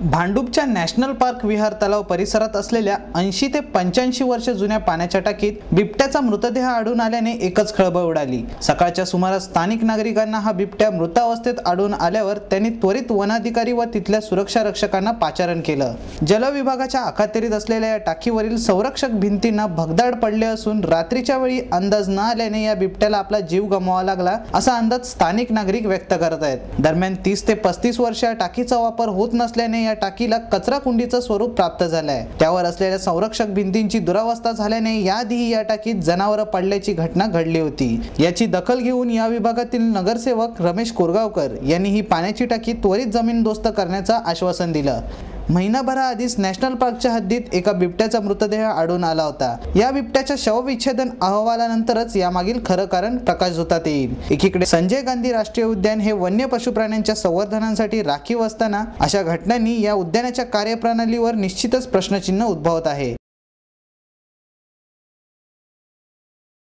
भांडूपच्या national park विहार तलाव परिसरात असलेल्या 80 ते 85 वर्ष जुन्या पाण्याच्या टाकीत बिबट्याचा मृतदेह आढळून आल्याने एकच खळबळ उडाली। सकाळच्या सुमारास स्थानिक नागरिकांना हा बिबट्या मृतावस्थेत आढळून आल्यावर त्यांनी त्वरित वनाधिकारी व तिथल्या सुरक्षा रक्षकांना पाचारण केलं। जल विभागाच्या अखत्यारीत असलेल्या या टाकीवरील संरक्षक भिंतींना भगदाड पडले असून रात्रीच्या वेळी अंदाज न आल्याने या बिबट्याला आपला जीव गमवावा लागला असा अंदाज स्थानिक नागरिक व्यक्त करत आहेत। दरम्यान 30 ते 35 वर्ष या टाकीचा वापर होत नसल्याने या टाकीला कचरा कुंडीचं स्वरूप प्राप्त झालं आहे। त्यावर असलेल्या संरक्षक भिंतींची दुरावस्था झाल्याने याआधी या टाकीत जनावरं पडल्याची घटना घडली होती। याची दखल घेऊन या विभागातील नगरसेवक रमेश कोरगावकर यांनी ही पाण्याची टाकी त्वरित जमीनदोस्त करण्याचं आश्वासन दिलं। महिनाभराआधीच नॅशनल पार्कच्या हद्दीत एका बिबट्याचा मृतदेह आढळून आला होता। या बिबट्याच्या शवविच्छेदन अहवालानंतरच यामागील खरं कारण प्रकाशझोतात येईल। एकीकडे संजय गांधी राष्ट्रीय उद्यान हे वन्य पशु प्राण्यांच्या संवर्धनासाठी राखीव असताना अशा घटनांनी या उद्यानाच्या कार्यप्रणालीवर निश्चितच प्रश्नचिन्ह उद्भवत आहे।